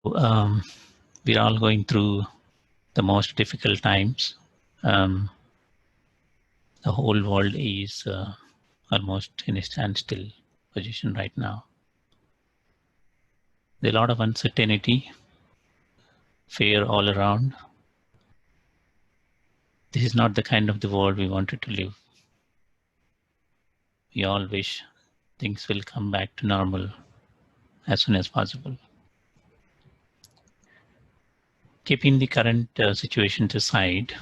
We're all going through the most difficult times. The whole world is almost in a standstill position right now. There's a lot of uncertainty, fear all around. This is not the kind of the world we wanted to live. We all wish things will come back to normal as soon as possible. Keeping the current situation aside,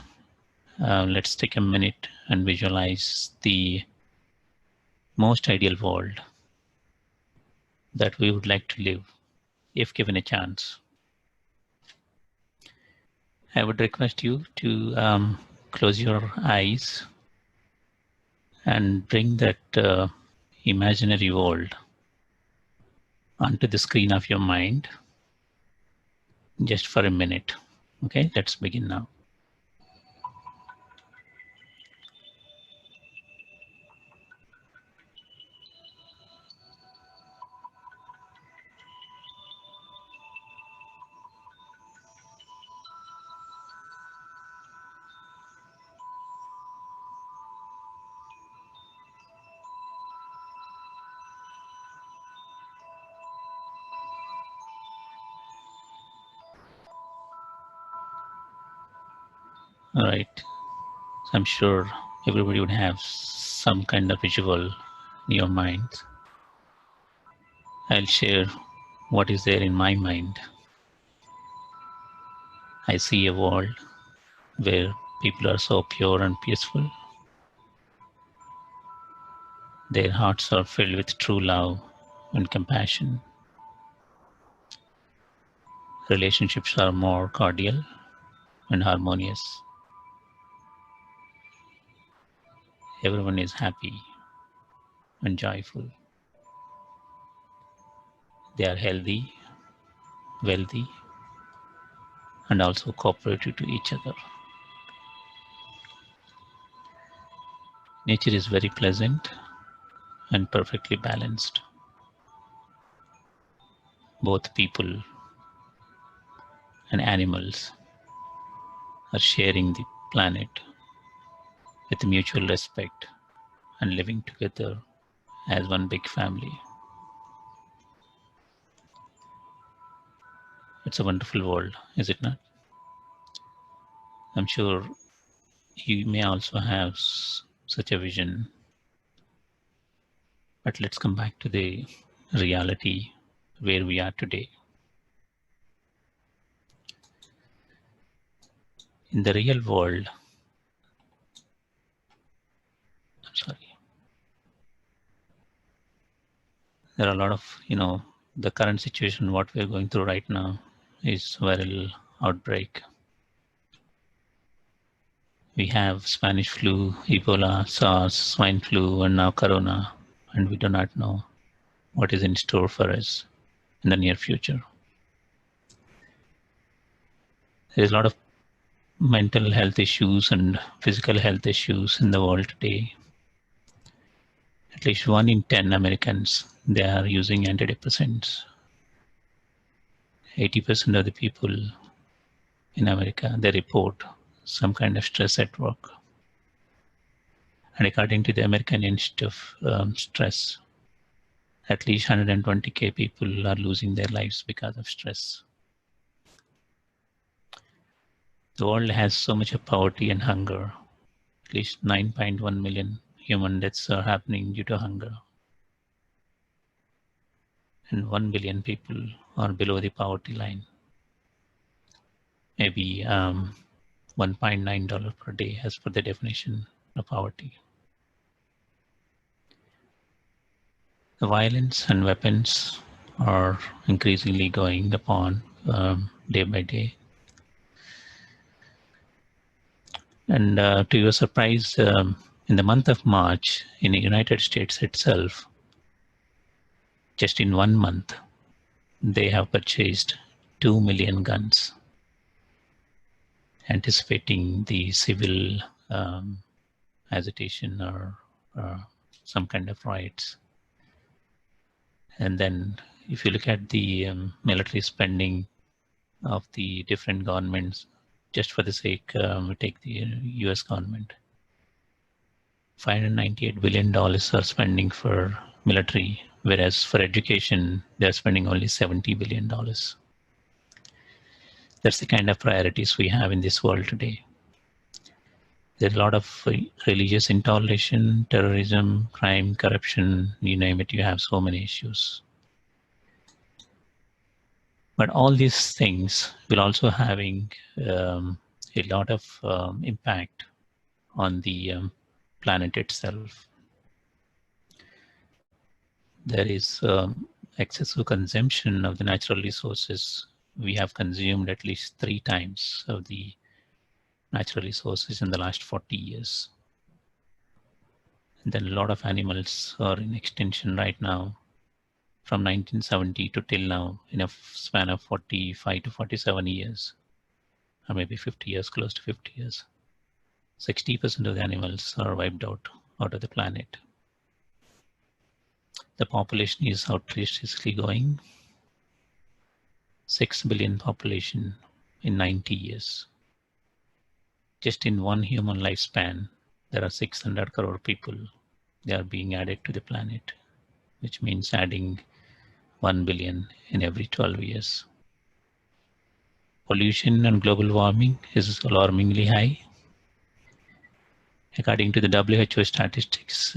let's take a minute and visualize the most ideal world that we would like to live if given a chance. I would request you to close your eyes and bring that imaginary world onto the screen of your mind just for a minute. Okay, let's begin now. All right, so I'm sure everybody would have some kind of visual in your mind. I'll share what is there in my mind. I see a world where people are so pure and peaceful. Their hearts are filled with true love and compassion. Relationships are more cordial and harmonious. Everyone is happy and joyful. They are healthy, wealthy, and also cooperative to each other. Nature is very pleasant and perfectly balanced. Both people and animals are sharing the planet with mutual respect and living together as one big family. It's a wonderful world, is it not? I'm sure you may also have such a vision. But let's come back to the reality where we are today. In the real world, I'm sorry, there are a lot of, the current situation, what we're going through right now is viral outbreak. We have Spanish flu, Ebola, SARS, swine flu, and now Corona, and we do not know what is in store for us in the near future. There's a lot of mental health issues and physical health issues in the world today. At least 1 in 10 Americans, they are using antidepressants. 80% of the people in America, they report some kind of stress at work. And according to the American Institute of Stress, at least 120,000 people are losing their lives because of stress. The world has so much of poverty and hunger. At least 9.1 million human deaths are happening due to hunger. And 1 billion people are below the poverty line. Maybe $1.9 per day as per the definition of poverty. The violence and weapons are increasingly going upon day by day. And to your surprise, in the month of March, in the United States itself, just in 1 month, they have purchased 2 million guns, anticipating the civil agitation or some kind of riots. And then if you look at the military spending of the different governments. Just for the sake, we take the US government. $598 billion are spending for military, whereas for education, they're spending only $70 billion. That's the kind of priorities we have in this world today. There's a lot of religious intoleration, terrorism, crime, corruption, you name it, you have so many issues. But all these things will also having a lot of impact on the planet itself. There is excessive consumption of the natural resources. We have consumed at least 3 times of the natural resources in the last 40 years. And then a lot of animals are in extinction right now, from 1970 to till now, in a span of 45 to 47 years, or maybe 50 years, close to 50 years. 60% of the animals are wiped out of the planet. The population is outrageously going. 6 billion population in 90 years. Just in one human lifespan, there are 600 crore people. They are being added to the planet, which means adding 1 billion in every 12 years. Pollution and global warming is alarmingly high. According to the WHO statistics,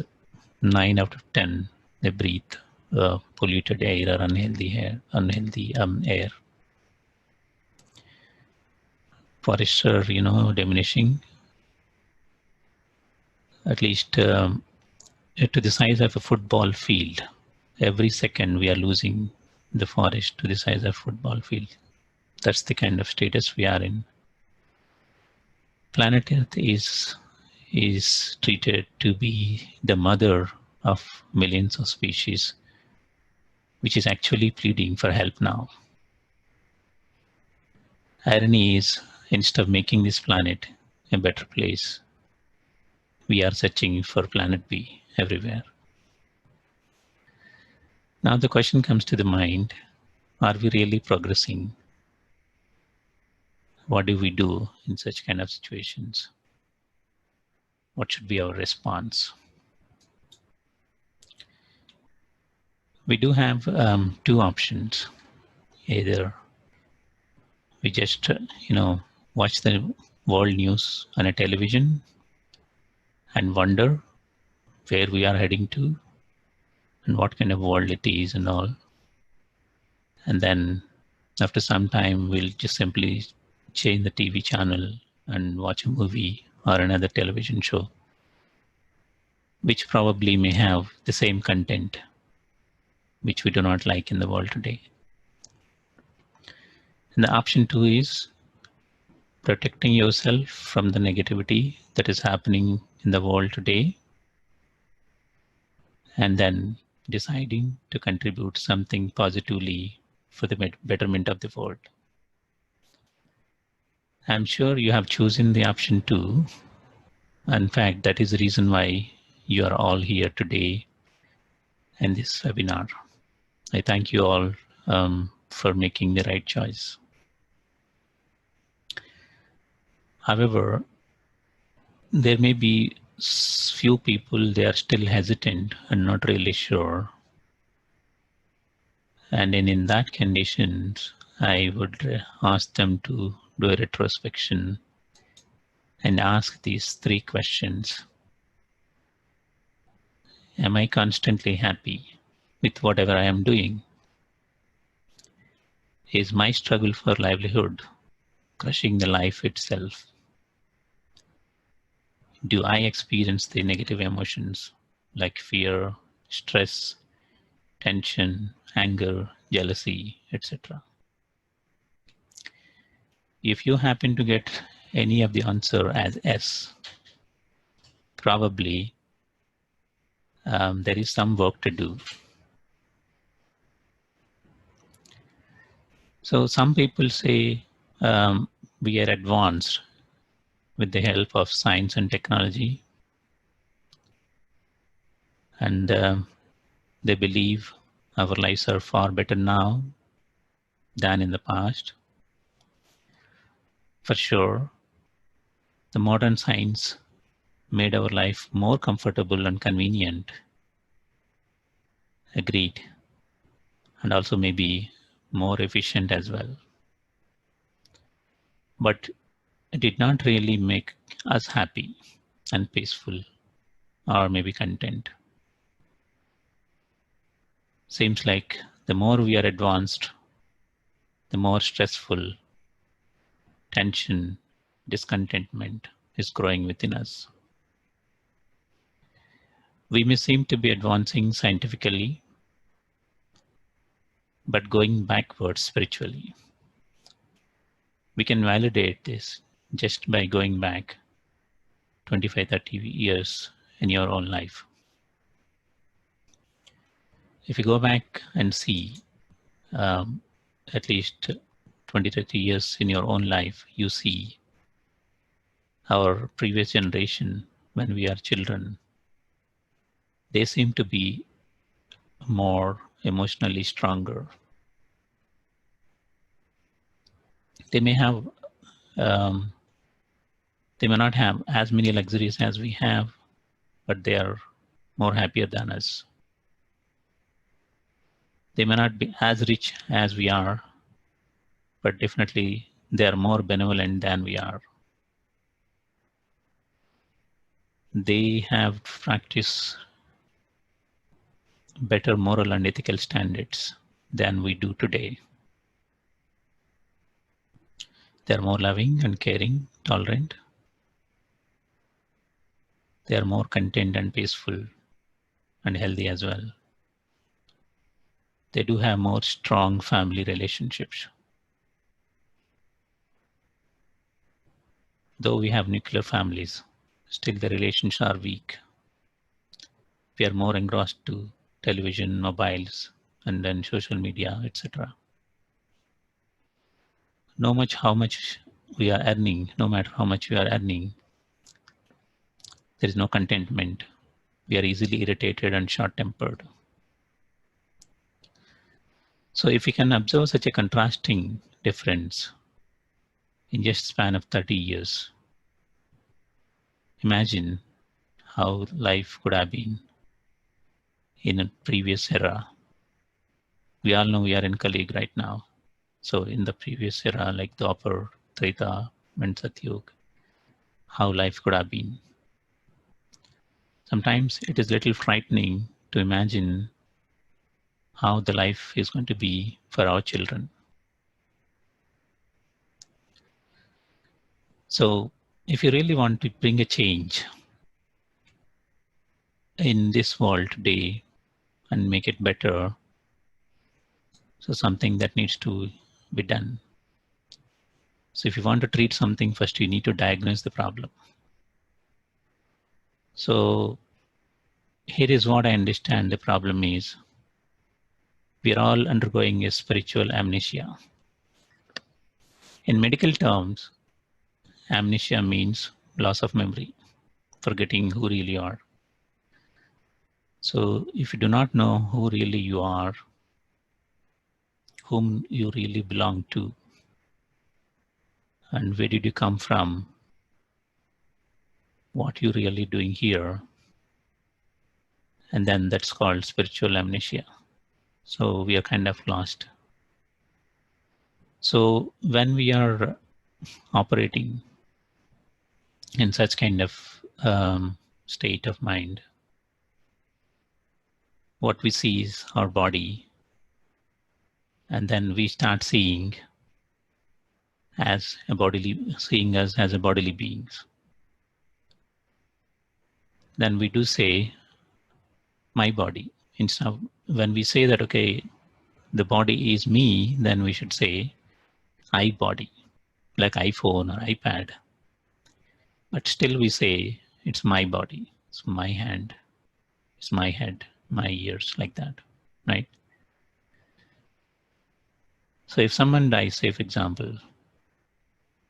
9 out of 10 they breathe polluted air or unhealthy air. Forests are, diminishing. At least to the size of a football field. Every second we are losing the forest to the size of a football field. That's the kind of status we are in. Planet Earth is treated to be the mother of millions of species, which is actually pleading for help now. Irony is, instead of making this planet a better place, we are searching for planet B everywhere. Now the question comes to the mind, are we really progressing? What do we do in such kind of situations? What should be our response? We do have 2 options. Either we just, watch the world news on a television and wonder where we are heading to and what kind of world it is and all. And then after some time, we'll just simply change the TV channel and watch a movie or another television show, which probably may have the same content, which we do not like in the world today. And the option 2 is protecting yourself from the negativity that is happening in the world today, and then deciding to contribute something positively for the betterment of the world. I'm sure you have chosen the option 2. In fact, that is the reason why you are all here today in this webinar. I thank you all for making the right choice. However, there may be few people, they are still hesitant and not really sure. And in that conditions, I would ask them to do a retrospection and ask these 3 questions. Am I constantly happy with whatever I am doing? Is my struggle for livelihood crushing the life itself? Do I experience the negative emotions like fear, stress, tension, anger, jealousy, etc.? If you happen to get any of the answer as S, probably there is some work to do. So some people say we are advanced with the help of science and technology, and they believe our lives are far better now than in the past. For sure, the modern science made our life more comfortable and convenient. Agreed. And also maybe more efficient as well. But it did not really make us happy and peaceful or maybe content. Seems like the more we are advanced, the more stressful, tension, discontentment is growing within us. We may seem to be advancing scientifically, but going backwards spiritually. We can validate this just by going back 25, 30 years in your own life. If you go back and see at least 20, 30 years in your own life, you see our previous generation, when we are children, they seem to be more emotionally stronger. They may have, they may not have as many luxuries as we have, but they are more happier than us. They may not be as rich as we are, but definitely they are more benevolent than we are. They have practiced better moral and ethical standards than we do today. They are more loving and caring, tolerant. They are more content and peaceful and healthy as well. They do have more strong family relationships. Though we have nuclear families, still the relations are weak. We are more engrossed to television, mobiles, and then social media, etc. No matter how much we are earning, there is no contentment. We are easily irritated and short-tempered. So if we can observe such a contrasting difference in just a span of 30 years, imagine how life could have been in a previous era. We all know we are in Kali Yuga right now. So in the previous era, like the Upper Treta and Satyug, how life could have been. Sometimes it is a little frightening to imagine how the life is going to be for our children. So if you really want to bring a change in this world today and make it better, so something that needs to be done. So if you want to treat something, first you need to diagnose the problem. So here is what I understand the problem is. We are all undergoing a spiritual amnesia. In medical terms, amnesia means loss of memory, forgetting who really you are. So if you do not know who really you are, whom you really belong to, and where did you come from, what you're really doing here, and then that's called spiritual amnesia. So we are kind of lost. So when we are operating in such kind of state of mind, what we see is our body, and then we start seeing us as a bodily beings. Then we do say, my body. Instead of when we say that, okay, the body is me, then we should say, I body, like iPhone or iPad. But still we say, it's my body, it's my hand, it's my head, my ears, like that, right? So if someone dies, say for example,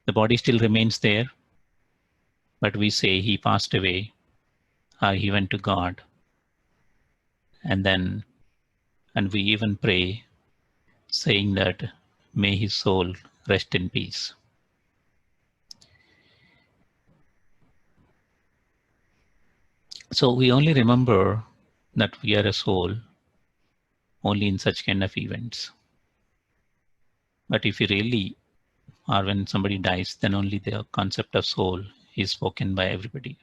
the body still remains there, but we say he passed away, or he went to God, and we even pray, saying that may his soul rest in peace. So we only remember that we are a soul only in such kind of events. But if you really, or when somebody dies, then only the concept of soul is spoken by everybody.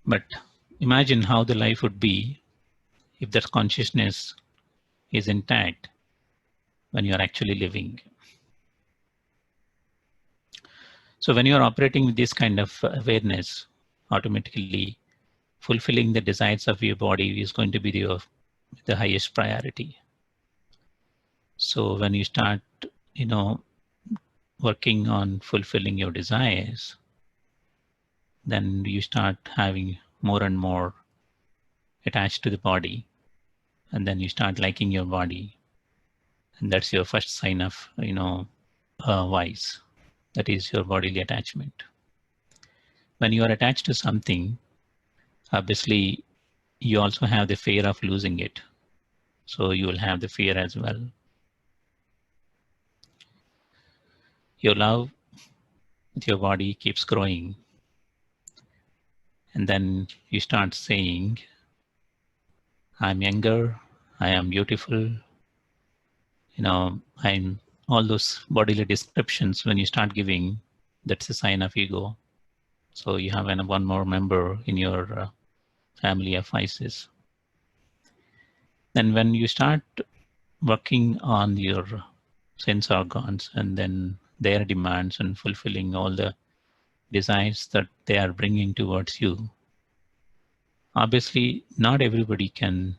But imagine how the life would be if that consciousness is intact when you are actually living. So when you are operating with this kind of awareness, automatically fulfilling the desires of your body is going to be the highest priority. So when you start, working on fulfilling your desires, then you start having more and more attached to the body, and then you start liking your body, and that's your first sign of vice. That is your bodily attachment. When you are attached to something, obviously you also have the fear of losing it, so you will have the fear as well. Your love with your body keeps growing, and then you start saying, I'm younger, I am beautiful, I'm all those bodily descriptions. When you start giving, that's a sign of ego. So you have one more member in your family of vices. Then when you start working on your sense organs and then their demands and fulfilling all the desires that they are bringing towards you, obviously not everybody can,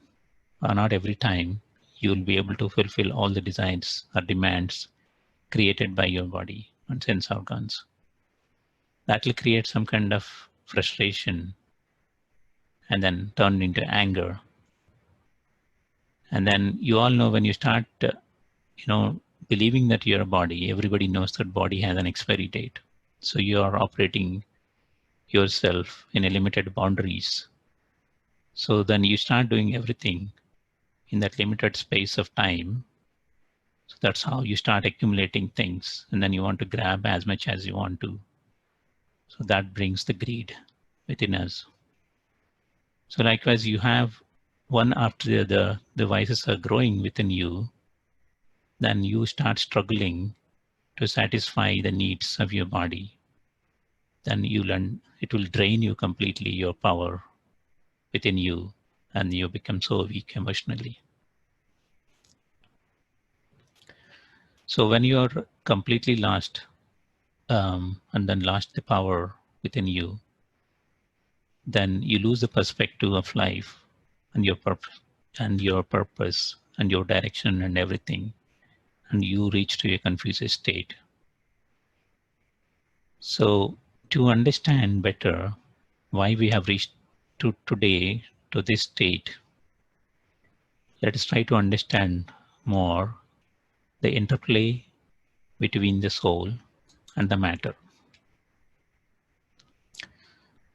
or not every time you will be able to fulfill all the desires or demands created by your body and sense organs. That will create some kind of frustration and then turn into anger. And then you all know when you start, believing that you're a body, everybody knows that body has an expiry date. So you are operating yourself in a limited boundaries. So then you start doing everything in that limited space of time. So that's how you start accumulating things, and then you want to grab as much as you want to. So that brings the greed within us. So likewise, you have one after the other, the vices are growing within you, then you start struggling to satisfy the needs of your body. Then you learn, it will drain you completely, your power within you, and you become so weak emotionally. So when you are completely lost, and then lost the power within you, then you lose the perspective of life and your purpose and your direction and everything, and you reach to a confused state. So to understand better why we have reached to today to this state, let us try to understand more the interplay between the soul and the matter.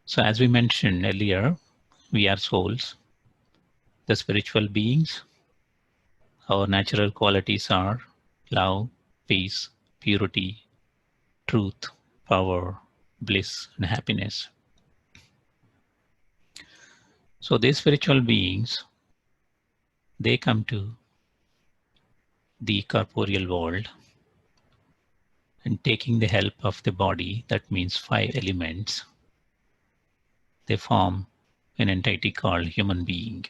So as we mentioned earlier, we are souls, the spiritual beings. Our natural qualities are love, peace, purity, truth, power, bliss, and happiness. So these spiritual beings, they come to the corporeal world and taking the help of the body, that means 5 elements, they form an entity called human being.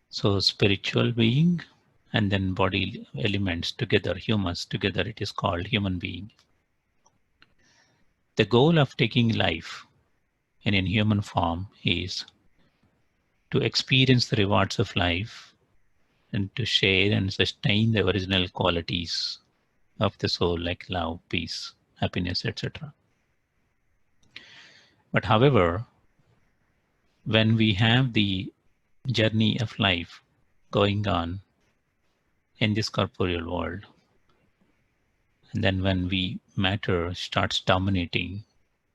So spiritual being and then body elements together, humans together, it is called human being. The goal of taking life in a human form is to experience the rewards of life and to share and sustain the original qualities of the soul like love, peace, happiness, etc. But however, when we have the journey of life going on in this corporeal world, and then when matter starts dominating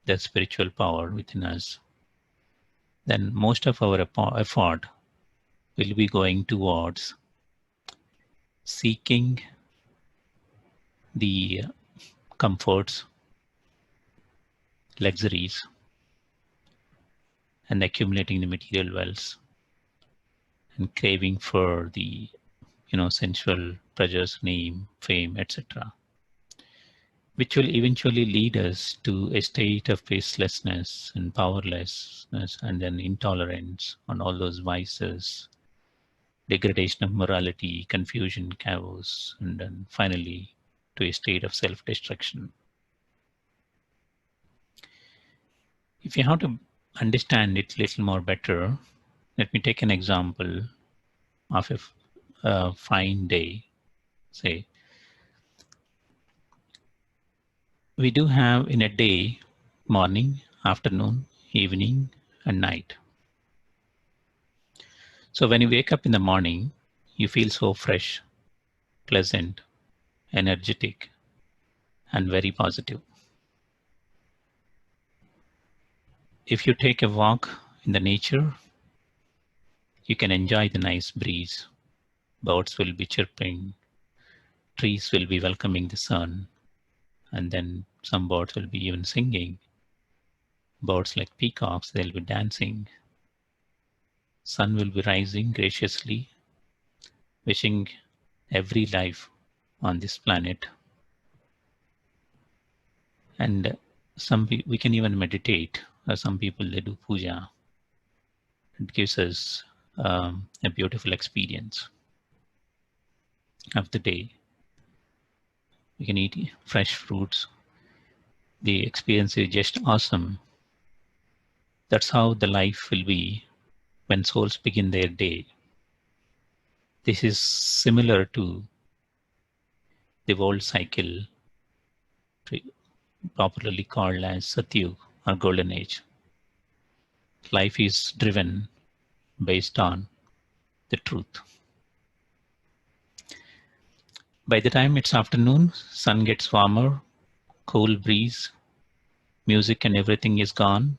the spiritual power within us, then most of our effort will be going towards seeking the comforts, luxuries, and accumulating the material wealth and craving for the sensual pleasures, name, fame, etc., which will eventually lead us to a state of facelessness and powerlessness and then intolerance on all those vices, degradation of morality, confusion, chaos, and then finally to a state of self-destruction. If you have to understand it a little more better, let me take an example of a fine day. Say, we do have in a day morning, afternoon, evening, and night. So when you wake up in the morning, you feel so fresh, pleasant, energetic, and very positive. If you take a walk in the nature, you can enjoy the nice breeze. Birds will be chirping, trees will be welcoming the sun, and then some birds will be even singing. Birds like peacocks, they'll be dancing. Sun will be rising graciously, wishing every life on this planet. And we can even meditate. Some people, they do puja. It gives us a beautiful experience of the day. We can eat fresh fruits. The experience is just awesome. That's how the life will be when souls begin their day. This is similar to the world cycle, popularly called as Satyug or Golden Age. Life is driven based on the truth. By the time it's afternoon, sun gets warmer, cool breeze, music and everything is gone,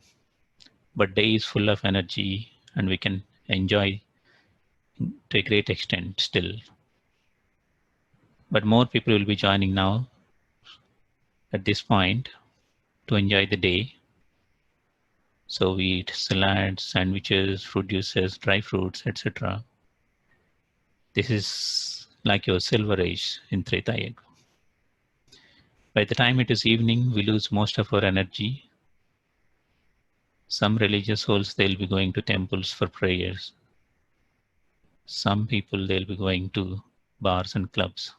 but day is full of energy and we can enjoy to a great extent still. But more people will be joining now at this point to enjoy the day. So we eat salads, sandwiches, fruit juices, dry fruits, etc. This is like your silver age in Treta Yuga. By the time it is evening, we lose most of our energy. Some religious souls, they'll be going to temples for prayers. Some people, they'll be going to bars and clubs.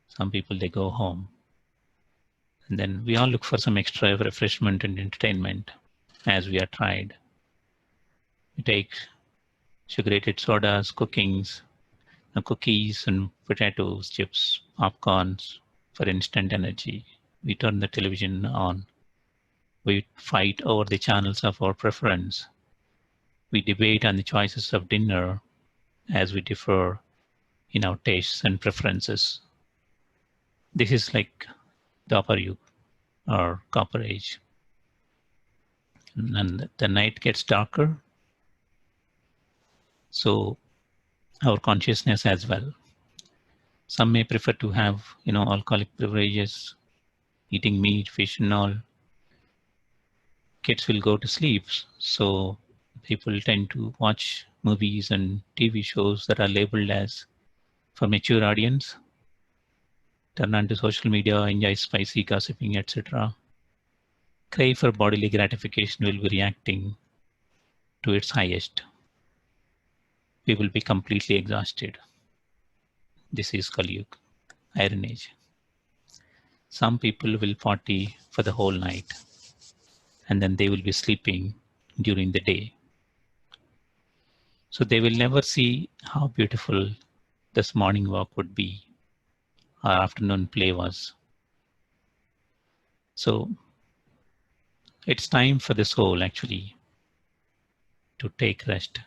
Some people, they go home. And then we all look for some extra refreshment and entertainment as we are tried. We take sugar-rated sodas, cookies and potatoes, chips, popcorns for instant energy. We turn the television on. We fight over the channels of our preference. We debate on the choices of dinner as we differ in our tastes and preferences. This is like Dwapar Yuga or Copper Age. And the night gets darker, so our consciousness as well. Some may prefer to have, alcoholic beverages, eating meat, fish and all. Kids will go to sleep, so people tend to watch movies and TV shows that are labeled as for mature audience, turn on to social media, enjoy spicy gossiping, etc. Crave for bodily gratification will be reacting to its highest. We will be completely exhausted. This is Kali Yuga, Iron Age. Some people will party for the whole night and then they will be sleeping during the day. So they will never see how beautiful this morning walk would be, or afternoon play was. So it's time for the soul actually to take rest,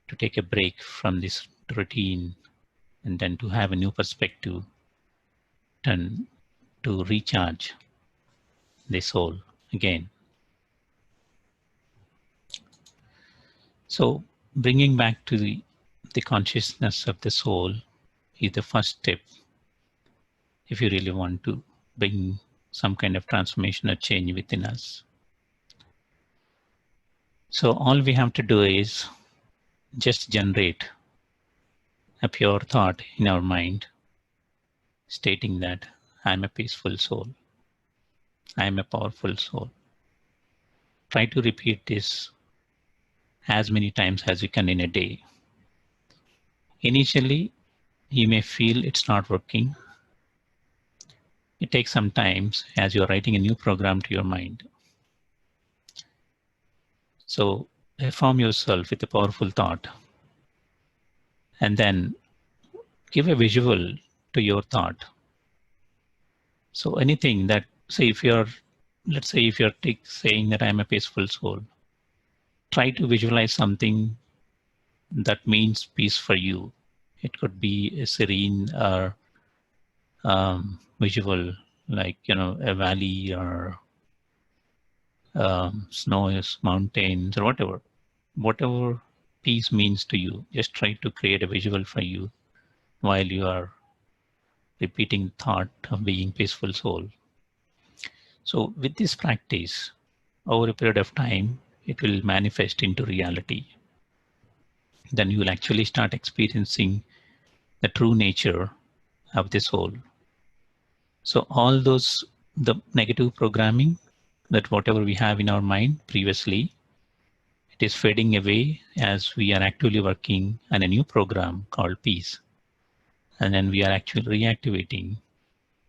to take a break from this routine, and then to have a new perspective, and to recharge the soul again. So bringing back to the consciousness of the soul is the first step if you really want to bring some kind of transformation or change within us. So all we have to do is just generate a pure thought in our mind, stating that I'm a peaceful soul. I'm a powerful soul. Try to repeat this as many times as you can in a day. Initially, you may feel it's not working. It takes some time as you're writing a new program to your mind. So affirm yourself with a powerful thought, and then give a visual to your thought. So anything that, say if you're, let's say if you're saying that I'm a peaceful soul, try to visualize something that means peace for you. It could be a serene or visual, like, a valley or snows, mountains, or whatever. Whatever peace means to you, just try to create a visual for you while you are repeating thought of being peaceful soul. So with this practice, over a period of time, it will manifest into reality. Then you will actually start experiencing the true nature of the soul. So all those, the negative programming, that whatever we have in our mind previously, it is fading away as we are actively working on a new program called peace. And then we are actually reactivating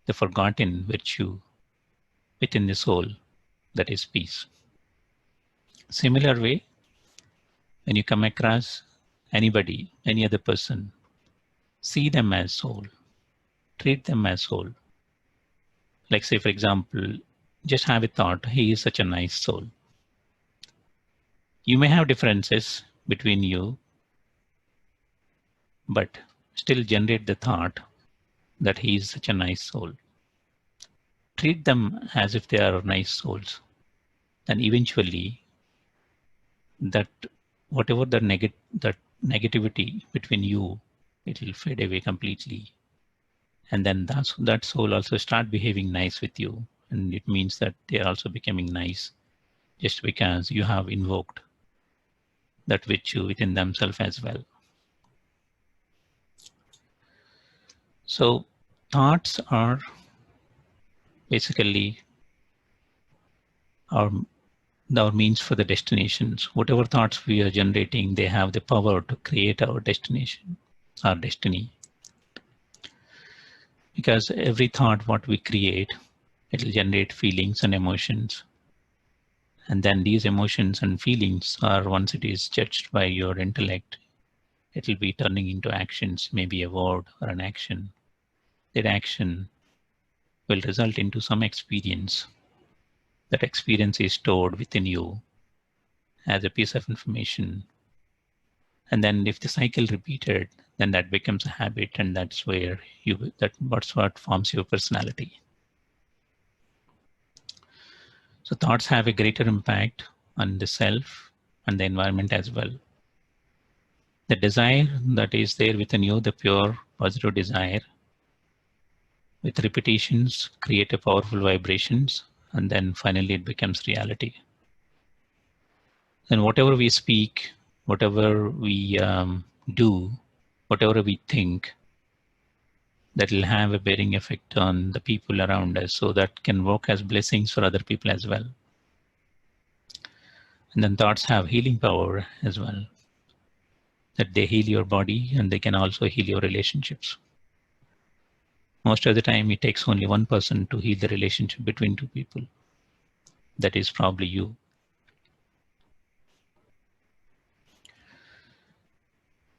the forgotten virtue within the soul, that is peace. Similar way, when you come across anybody, any other person, see them as soul, treat them as soul. Like say, for example, just have a thought, he is such a nice soul. You may have differences between you, but still generate the thought that he is such a nice soul. Treat them as if they are nice souls. Then eventually, that whatever the negativity between you, it will fade away completely. And then that soul also start behaving nice with you. And it means that they are also becoming nice just because you have invoked that virtue within themselves as well. So thoughts are basically our means for the destinations. Whatever thoughts we are generating, they have the power to create our destination, our destiny. Because every thought what we create, it will generate feelings and emotions. And then these emotions and feelings are, once it is judged by your intellect, it will be turning into actions, maybe a word or an action. That action will result into some experience. That experience is stored within you as a piece of information. And then if the cycle repeated, then that becomes a habit, and that's where that's what forms your personality. So thoughts have a greater impact on the self and the environment as well. The desire that is there within you, the pure positive desire, with repetitions create a powerful vibrations, and then finally it becomes reality. And whatever we speak, whatever we do, whatever we think, that will have a bearing effect on the people around us, so that can work as blessings for other people as well. And then thoughts have healing power as well, that they heal your body and they can also heal your relationships. Most of the time, it takes only one person to heal the relationship between two people. That is probably you.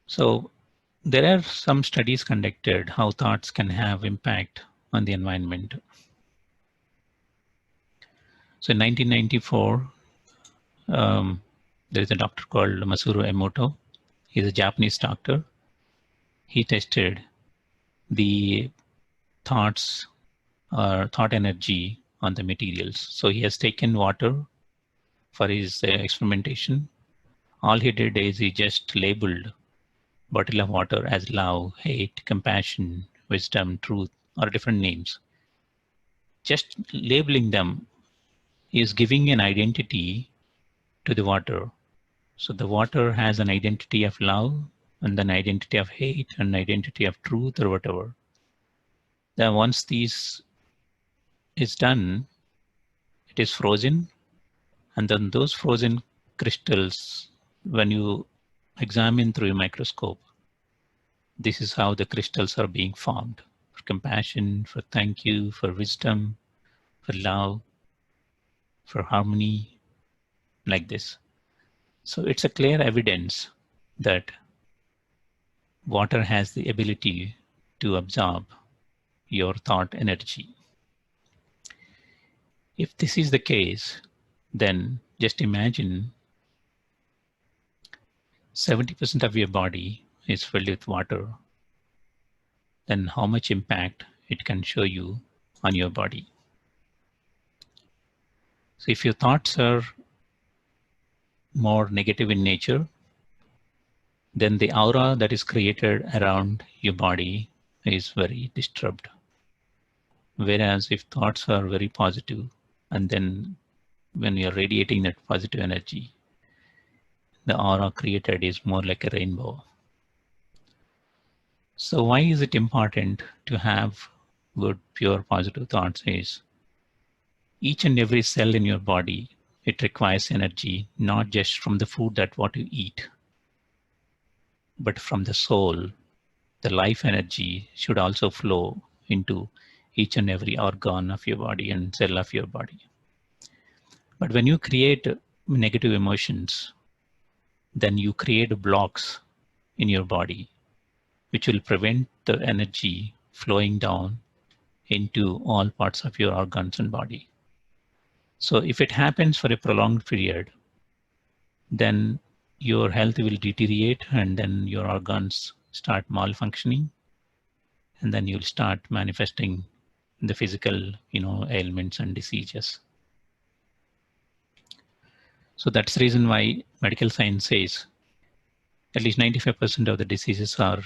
So there are some studies conducted how thoughts can have impact on the environment. So in 1994, there is a doctor called Masaru Emoto. He's a Japanese doctor. He tested the thoughts or thought energy on the materials. So he has taken water for his experimentation. All he did is he just labeled bottle of water as love, hate, compassion, wisdom, truth, or different names. Just labeling them is giving an identity to the water. So the water has an identity of love and an identity of hate and identity of truth or whatever. Then once these is done, it is frozen, and then those frozen crystals, when you examine through a microscope, this is how the crystals are being formed: for compassion, for thank you, for wisdom, for love, for harmony, like this. So it's a clear evidence that water has the ability to absorb your thought energy. If this is the case, then just imagine 70% of your body is filled with water. Then how much impact it can show you on your body. So if your thoughts are more negative in nature, then the aura that is created around your body is very disturbed. Whereas if thoughts are very positive, and then when you're radiating that positive energy, the aura created is more like a rainbow. So why is it important to have good, pure, positive thoughts? Is each and every cell in your body, it requires energy, not just from the food that what you eat, but from the soul. The life energy should also flow into each and every organ of your body and cell of your body. But when you create negative emotions, then you create blocks in your body, which will prevent the energy flowing down into all parts of your organs and body. So if it happens for a prolonged period, then your health will deteriorate, and then your organs start malfunctioning, and then you'll start manifesting the physical, ailments and diseases. So that's the reason why medical science says at least 95% of the diseases are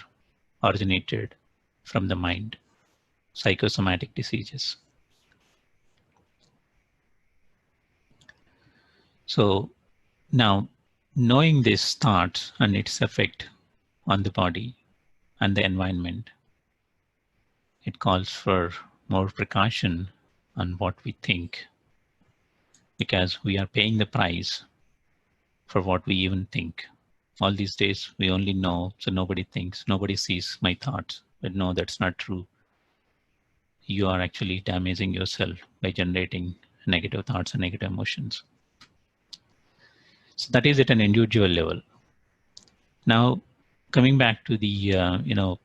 originated from the mind, psychosomatic diseases. So now, knowing this thought and its effect on the body and the environment, it calls for more precaution on what we think, because we are paying the price for what we even think. All these days, we only know, so nobody thinks, nobody sees my thoughts. But no, that's not true. You are actually damaging yourself by generating negative thoughts and negative emotions. So that is at an individual level. Now, coming back to the,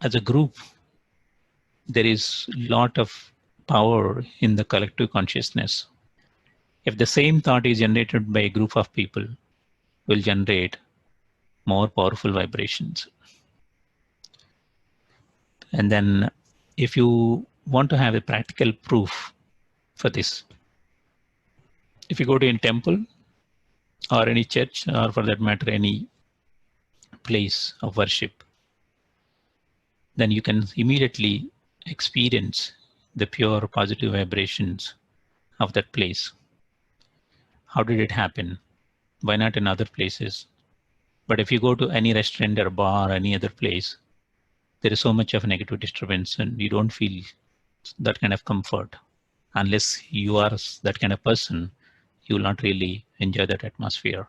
as a group, there is a lot of power in the collective consciousness. If the same thought is generated by a group of people, will generate more powerful vibrations. And then if you want to have a practical proof for this, if you go to a temple or any church, or for that matter, any place of worship, then you can immediately experience the pure positive vibrations of that place. How did it happen? Why not in other places? But if you go to any restaurant or bar or any other place, there is so much of negative disturbance, and you don't feel that kind of comfort. Unless you are that kind of person, you will not really enjoy that atmosphere.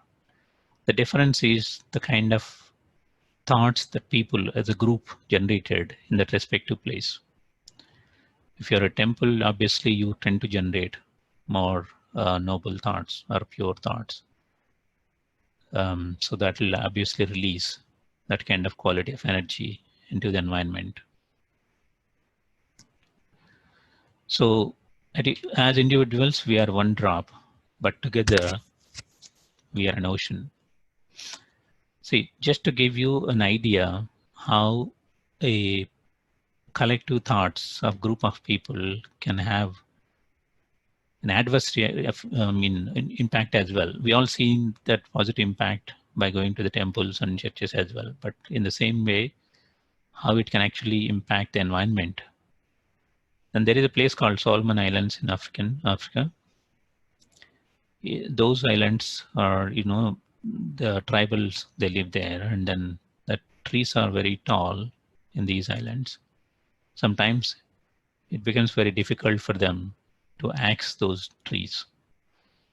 The difference is the kind of thoughts that people as a group generated in that respective place. If you're a temple, obviously you tend to generate more noble thoughts or pure thoughts. So that will obviously release that kind of quality of energy into the environment. So as individuals, we are one drop, but together we are an ocean. See, just to give you an idea how a collective thoughts of group of people can have an adverse impact as well. We all seen that positive impact by going to the temples and churches as well. But in the same way, how it can actually impact the environment. And there is a place called Solomon Islands in Africa. Those islands are, the tribals, they live there, and then the trees are very tall in these islands. Sometimes it becomes very difficult for them to axe those trees.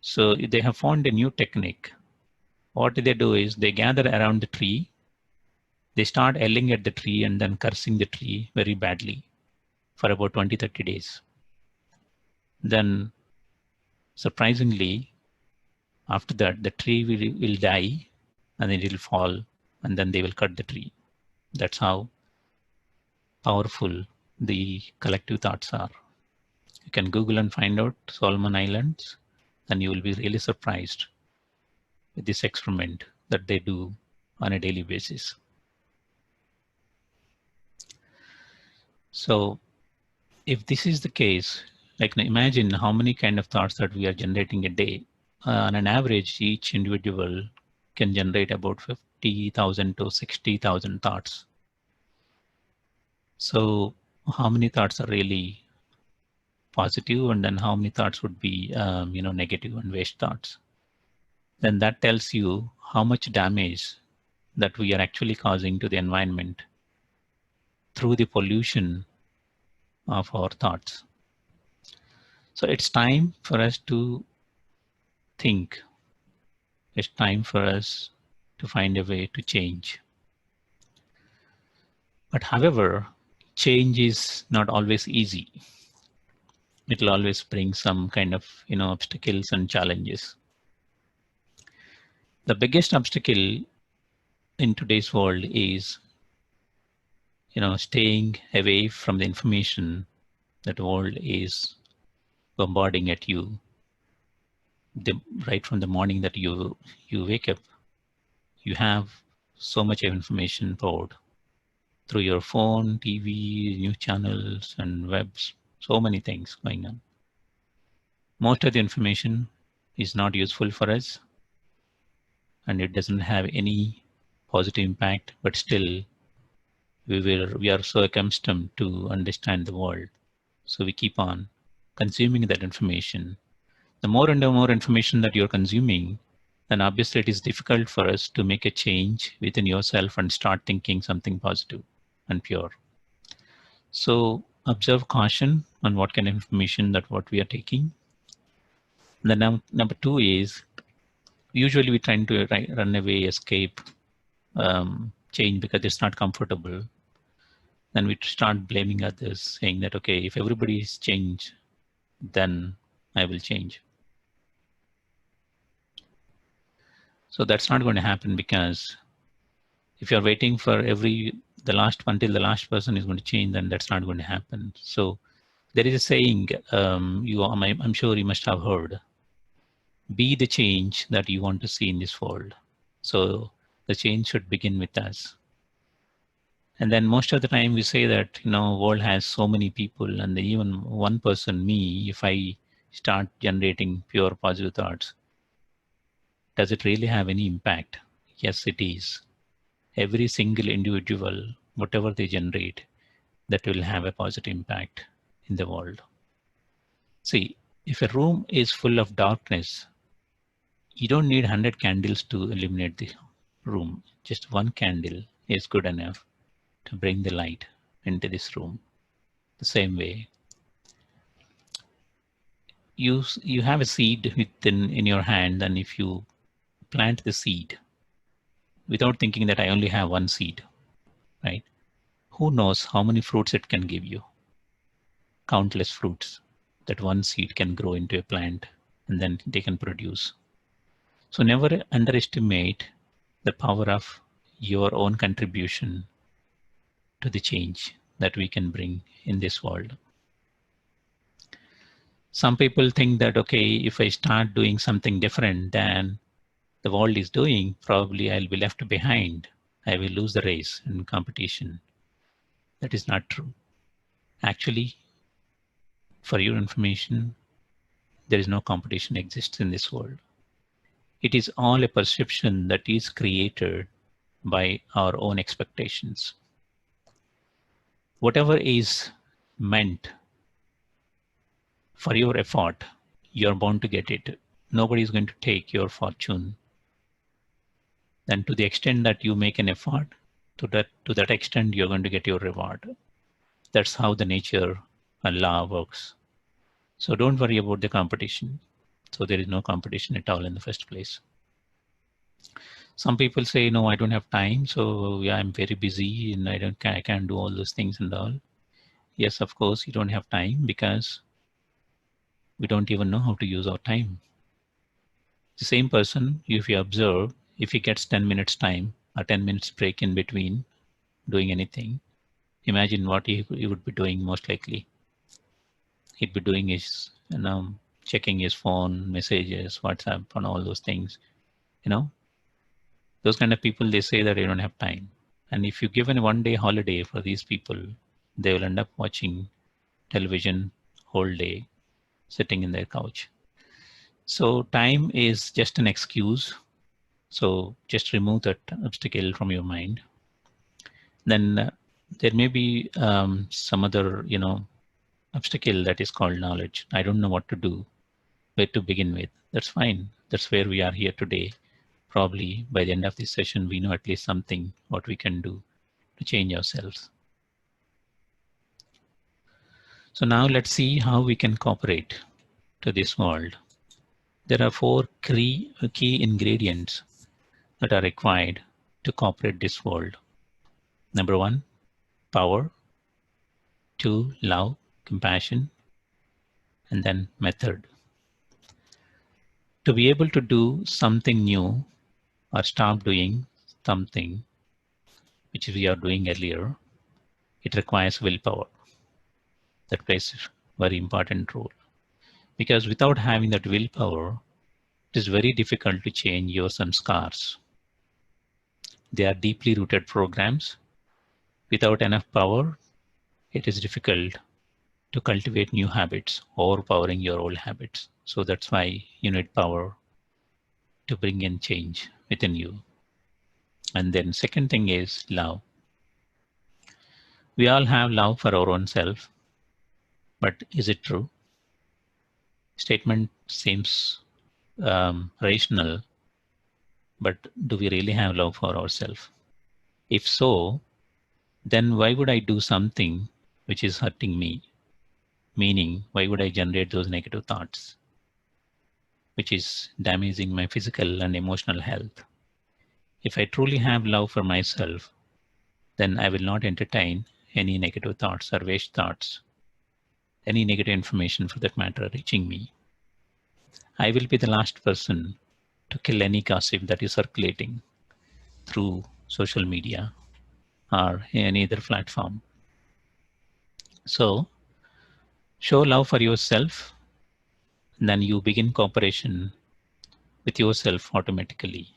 So they have found a new technique. What they do is they gather around the tree, they start yelling at the tree and then cursing the tree very badly for about 20-30 days. Then surprisingly, after that, the tree will die and then it will fall and then they will cut the tree. That's how powerful the collective thoughts are. You can Google and find out Solomon Islands, and you will be really surprised with this experiment that they do on a daily basis. So if this is the case, like imagine how many kind of thoughts that we are generating a day. On an average, each individual can generate about 50,000 to 60,000 thoughts. So how many thoughts are really positive, and then how many thoughts would be negative and waste thoughts? Then that tells you how much damage that we are actually causing to the environment through the pollution of our thoughts. So it's time for us to think. It's time for us to find a way to change. But however, change is not always easy. It will always bring some kind of obstacles and challenges. The biggest obstacle in today's world is staying away from the information that the world is bombarding at you right from the morning that you wake up. You have so much of information poured through your phone, TV, news channels, and webs, so many things going on. Most of the information is not useful for us, and it doesn't have any positive impact, but still we are so accustomed to understand the world. So we keep on consuming that information. The more and more information that you're consuming, then obviously it is difficult for us to make a change within yourself and start thinking something positive and pure. So observe caution on what kind of information that what we are taking. Then number two is, usually we try to run away, escape, change because it's not comfortable. Then we start blaming others, saying that, okay, if everybody is changed, then I will change. So that's not going to happen, because if you're waiting for until the last person is going to change, then that's not going to happen. So there is a saying, I'm sure you must have heard, be the change that you want to see in this world. So the change should begin with us. And then most of the time we say that, world has so many people, and even one person, me, if I start generating pure positive thoughts, does it really have any impact? Yes, it is. Every single individual, whatever they generate, that will have a positive impact in the world. See, if a room is full of darkness, you don't need 100 candles to illuminate the room. Just one candle is good enough to bring the light into this room. The same way, you have a seed in your hand, and if you plant the seed without thinking that I only have one seed, right? Who knows how many fruits it can give you? Countless fruits that one seed can grow into a plant, and then they can produce. So never underestimate the power of your own contribution to the change that we can bring in this world. Some people think that, okay, if I start doing something different than the world is doing, probably I'll be left behind. I will lose the race in competition. That is not true. Actually, for your information, there is no competition exists in this world. It is all a perception that is created by our own expectations. whatever is meant for your effort, you're bound to get it. Nobody is going to take your fortune. Then to the extent that you make an effort, to that extent, you're going to get your reward. That's how the nature and law works. So don't worry about the competition. So there is no competition at all in the first place. Some people say, no, I don't have time. So yeah, I'm very busy and I can't do all those things and all. Yes, of course, you don't have time because we don't even know how to use our time. The same person, if you observe, if he gets 10 minutes time or 10 minutes break in between doing anything, imagine what he would be doing most likely. He'd be doing his, checking his phone, messages, WhatsApp, and all those things. Those kind of people, they say that they don't have time. And if you give a 1-day holiday for these people, they will end up watching television whole day, sitting in their couch. So time is just an excuse. So just remove that obstacle from your mind. Then there may be some other, obstacle that is called knowledge. I don't know what to do, where to begin with. That's fine. That's where we are here today. Probably by the end of this session, we know at least something what we can do to change ourselves. So now let's see how we can cooperate to this world. There are 4 key ingredients that are required to cooperate this world. Number 1, power. 2, love, compassion, and then method. To be able to do something new or stop doing something which we are doing earlier, it requires willpower. That plays a very important role. Because without having that willpower, it is very difficult to change your samskars. They are deeply rooted programs. Without enough power, it is difficult to cultivate new habits, overpowering your old habits. So that's why you need power to bring in change within you. And then second thing is love. We all have love for our own self, but is it true? Statement seems rational, but do we really have love for ourselves? If so, then why would I do something which is hurting me? Meaning, why would I generate those negative thoughts, which is damaging my physical and emotional health? If I truly have love for myself, then I will not entertain any negative thoughts or waste thoughts, any negative information for that matter reaching me. I will be the last person to kill any gossip that is circulating through social media or any other platform. So show love for yourself, and then you begin cooperation with yourself automatically.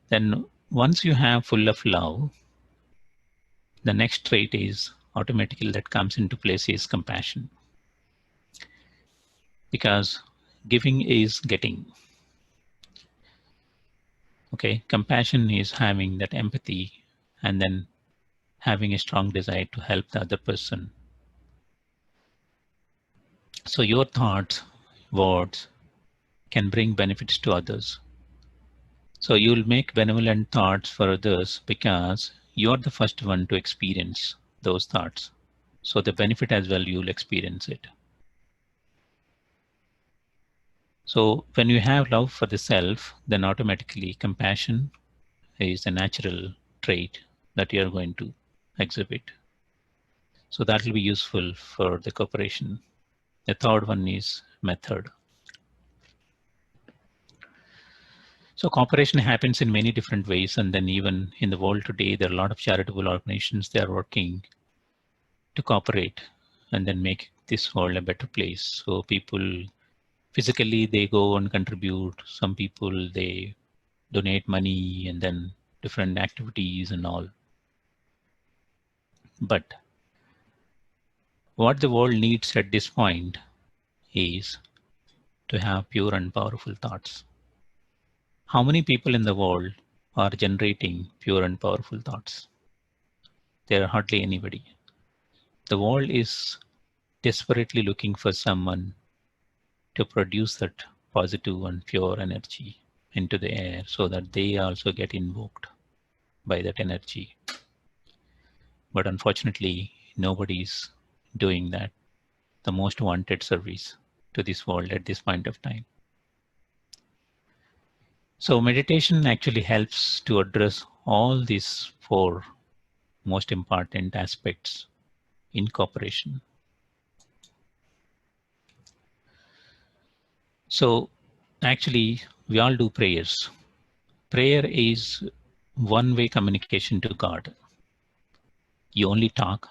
Then once you have full of love, the next trait is automatically that comes into place is compassion. Because giving is getting. Okay, compassion is having that empathy and then having a strong desire to help the other person. So your thoughts, words can bring benefits to others. So you'll make benevolent thoughts for others because you're the first one to experience those thoughts. So the benefit as well, you'll experience it. So when you have love for the self, then automatically compassion is a natural trait that you're going to exhibit. So that will be useful for the cooperation. The third one is method. So cooperation happens in many different ways. And then even in the world today, there are a lot of charitable organizations, they are working to cooperate and then make this world a better place. So people physically, they go and contribute. Some people, they donate money and then different activities and all. But what the world needs at this point is to have pure and powerful thoughts. How many people in the world are generating pure and powerful thoughts? There are hardly anybody. The world is desperately looking for someone to produce that positive and pure energy into the air so that they also get invoked by that energy. But unfortunately, nobody is doing that. The most wanted service to this world at this point of time. So meditation actually helps to address all these four most important aspects in cooperation. So actually, we all do prayers. Prayer is one-way communication to God. You only talk,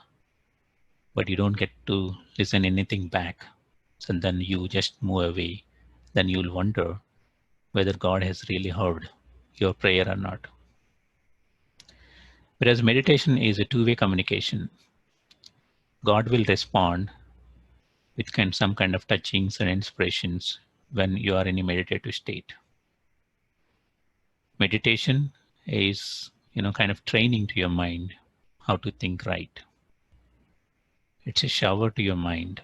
but you don't get to listen anything back. So then you just move away. Then you'll wonder whether God has really heard your prayer or not. Whereas meditation is a two-way communication. God will respond with some kind of touchings and inspirations when you are in a meditative state. Meditation is, kind of training to your mind how to think right. It's a shower to your mind.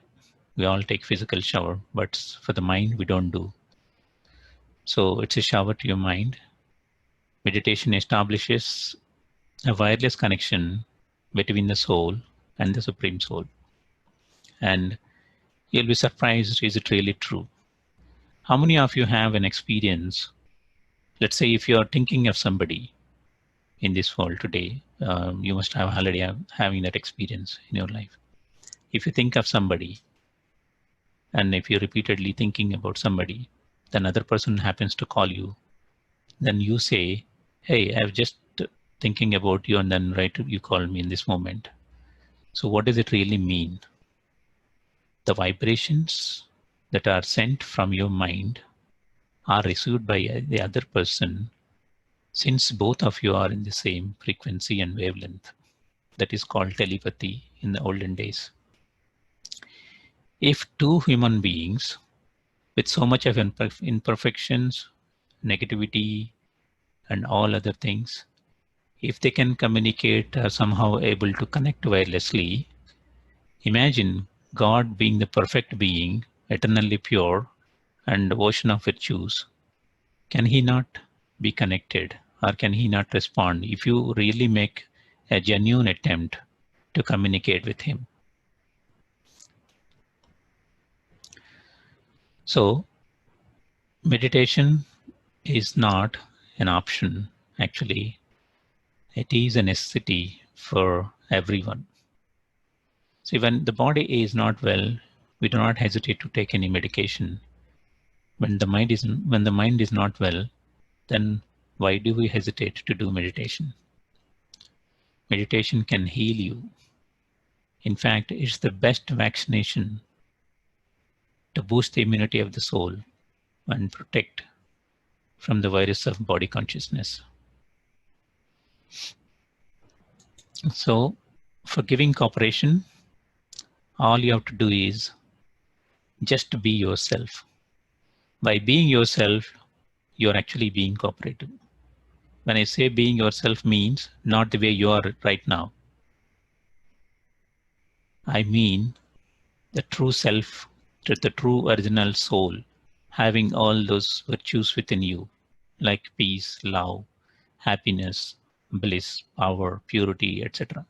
We all take physical shower, but for the mind, we don't do. So it's a shower to your mind. Meditation establishes a wireless connection between the soul and the Supreme Soul. And you'll be surprised, is it really true? How many of you have an experience? Let's say if you're thinking of somebody in this world today, you must have already having that experience in your life. If you think of somebody, and if you're repeatedly thinking about somebody, then another person happens to call you, then you say, hey, I was just thinking about you, and then you call me in this moment. So what does it really mean? The vibrations that are sent from your mind are received by the other person, since both of you are in the same frequency and wavelength. That is called telepathy in the olden days. If two human beings with so much of imperfections, negativity, and all other things, if they can communicate or somehow able to connect wirelessly, imagine God being the perfect being, eternally pure, and ocean of virtues. Can he not be connected, or can he not respond if you really make a genuine attempt to communicate with him? So meditation is not an option, actually. It is a necessity for everyone. See, when the body is not well, we do not hesitate to take any medication. When the mind is not well, then why do we hesitate to do meditation? Meditation can heal you. In fact, it's the best vaccination to boost the immunity of the soul and protect from the virus of body consciousness. So for giving cooperation, all you have to do is just be yourself. By being yourself, you're actually being cooperative. When I say being yourself means not the way you are right now. I mean the true self, the true original soul, having all those virtues within you, like peace, love, happiness, bliss, power, purity, etc.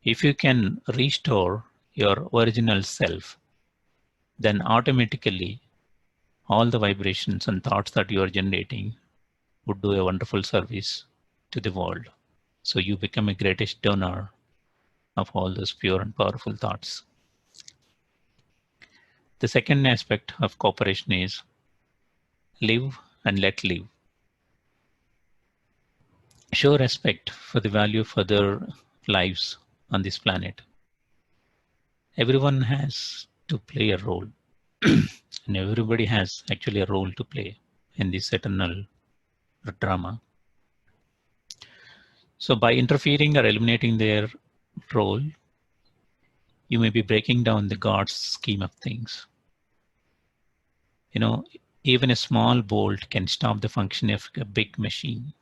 If you can restore your original self, then automatically all the vibrations and thoughts that you are generating would do a wonderful service to the world. So you become a greatest donor of all those pure and powerful thoughts. The second aspect of cooperation is live and let live. Show respect for the value of other lives on this planet. Everyone has to play a role, and everybody has actually a role to play in this eternal drama. So by interfering or eliminating their role, you may be breaking down the God's scheme of things. Even a small bolt can stop the function of a big machine.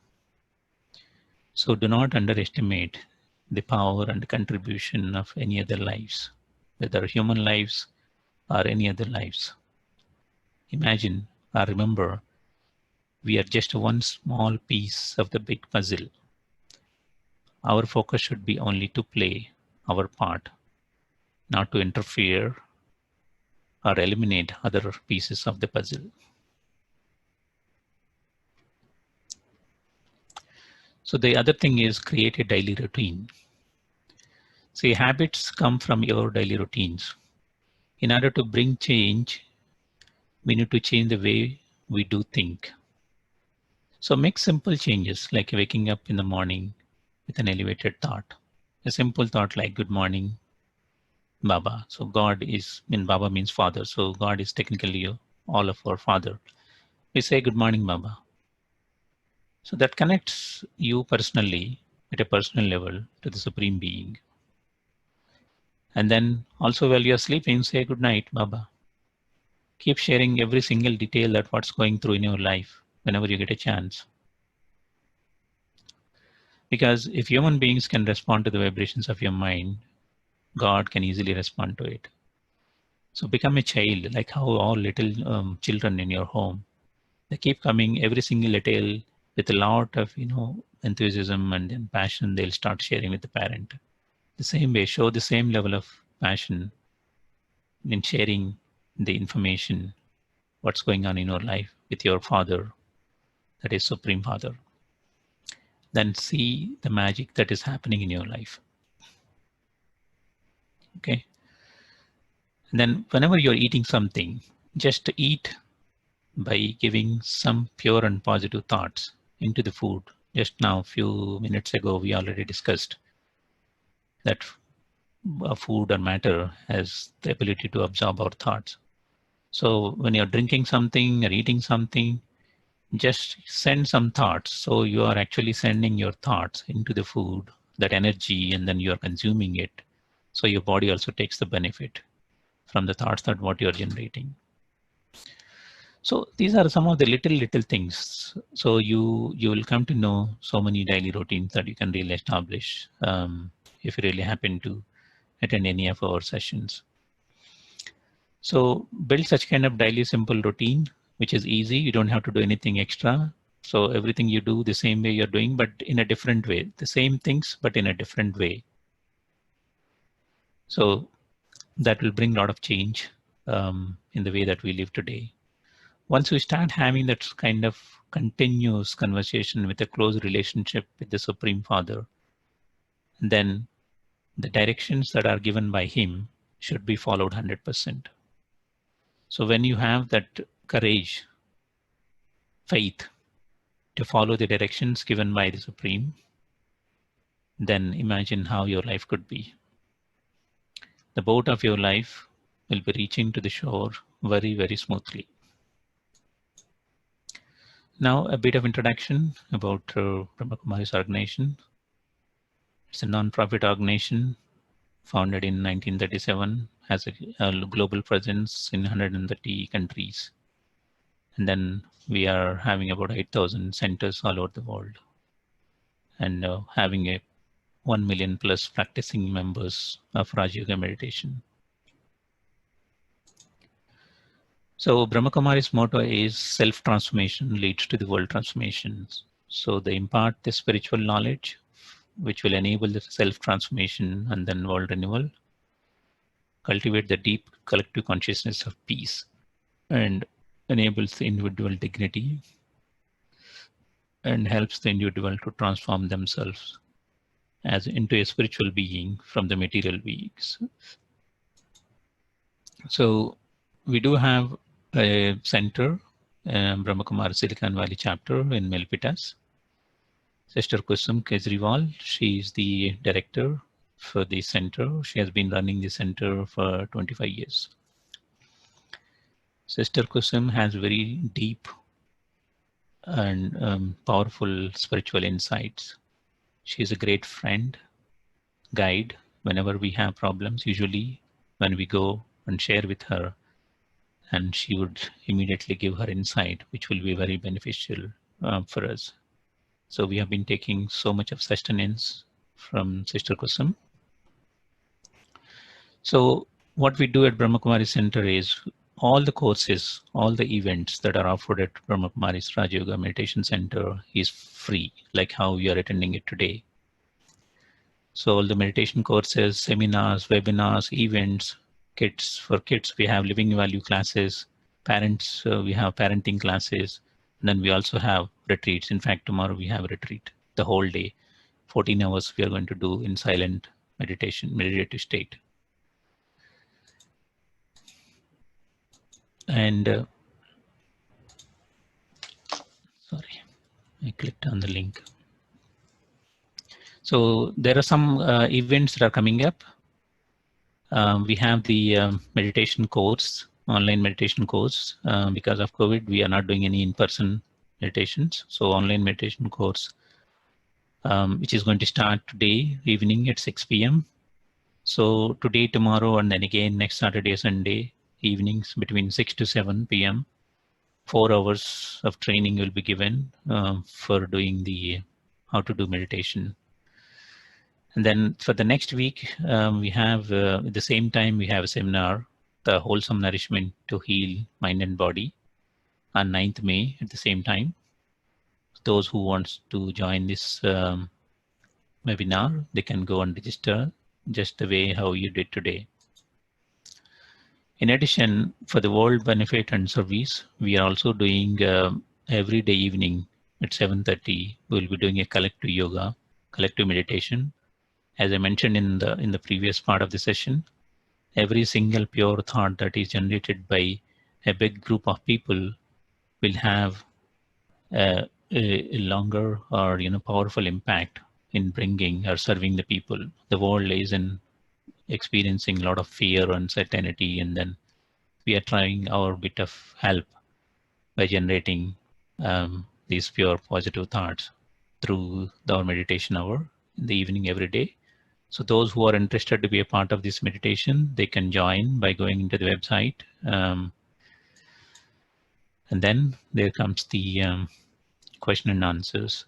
So do not underestimate the power and contribution of any other lives, whether human lives or any other lives. Imagine or remember, we are just one small piece of the big puzzle. Our focus should be only to play our part, not to interfere or eliminate other pieces of the puzzle. So the other thing is create a daily routine. See, habits come from your daily routines. In order to bring change, we need to change the way we do think. So make simple changes like waking up in the morning with an elevated thought. A simple thought like good morning, Baba. So God is, Baba means father. So God is technically all of our father. We say good morning, Baba. So that connects you personally at a personal level to the Supreme Being. And then also while you're sleeping, say good night, Baba. Keep sharing every single detail that what's going through in your life whenever you get a chance. Because if human beings can respond to the vibrations of your mind, God can easily respond to it. So become a child, like how all little children in your home, they keep coming every single detail with a lot of enthusiasm and then passion. They'll start sharing with the parent. The same way, show the same level of passion in sharing the information, what's going on in your life with your father, that is Supreme Father. Then see the magic that is happening in your life. Okay. And then whenever you're eating something, just eat by giving some pure and positive thoughts into the food. Just now, a few minutes ago, we already discussed that food or matter has the ability to absorb our thoughts. So when you're drinking something or eating something, just send some thoughts. So you are actually sending your thoughts into the food, that energy, and then you're consuming it. So your body also takes the benefit from the thoughts that what you're generating. So these are some of the little things. So you will come to know so many daily routines that you can really establish if you really happen to attend any of our sessions. So build such kind of daily simple routine, which is easy. You don't have to do anything extra. So everything you do the same way you're doing, but in a different way. The same things, but in a different way. So that will bring a lot of change in the way that we live today. Once we start having that kind of continuous conversation with a close relationship with the Supreme Father, then the directions that are given by him should be followed 100%. So when you have that courage, faith to follow the directions given by the Supreme, then imagine how your life could be. The boat of your life will be reaching to the shore very, very smoothly. Now, a bit of introduction about Brahmakumari's organization. It's a non-profit organization founded in 1937, has a global presence in 130 countries. And then we are having about 8,000 centers all over the world and having a 1 million plus practicing members of Raj Yoga meditation. So Brahmakumari's motto is self-transformation leads to the world transformations. So they impart the spiritual knowledge, which will enable the self-transformation and then world renewal, cultivate the deep collective consciousness of peace, and enables the individual dignity and helps the individual to transform themselves as into a spiritual being from the material beings. So we do have a center, Brahmakumari SILICONVALLEY chapter in Milpitas. Sister Kusum Kejriwal, she is the director for the center. She has been running the center for 25 years. Sister Kusum has very deep and powerful spiritual insights. She is a great friend, guide whenever we have problems, usually when we go and share with her, and she would immediately give her insight, which will be very beneficial for us. So we have been taking so much of sustenance from Sister Kusum. So what we do at Brahmakumari Center is all the courses, all the events that are offered at Brahmakumari's Raja Yoga Meditation Center is free, like how we are attending it today. So all the meditation courses, seminars, webinars, events, for kids, we have living value classes, parents, we have parenting classes, and then we also have retreats. In fact, tomorrow we have a retreat, the whole day, 14 hours we are going to do in silent meditation, meditative state. And sorry, I clicked on the link. So there are some events that are coming up. We have the meditation course, online meditation course. Because of COVID, we are not doing any in-person meditations. So online meditation course, which is going to start today evening at 6 p.m. So today, tomorrow, and then again next Saturday, Sunday evenings between 6 to 7 p.m. 4 hours of training will be given for doing the how to do meditation. And then for the next week, we have at the same time we have a seminar, the wholesome nourishment to heal mind and body, on 9th May at the same time. Those who wants to join this webinar, they can go and register just the way how you did today. In addition, for the world benefit and service, we are also doing every day evening at 7:30. We'll be doing a collective yoga, collective meditation. As I mentioned in the previous part of the session, every single pure thought that is generated by a big group of people will have a longer or powerful impact in bringing or serving the people. The world is experiencing a lot of fear, uncertainty, and then we are trying our bit of help by generating these pure positive thoughts through our meditation hour in the evening every day. So those who are interested to be a part of this meditation, they can join by going into the website. And then there comes the question and answers.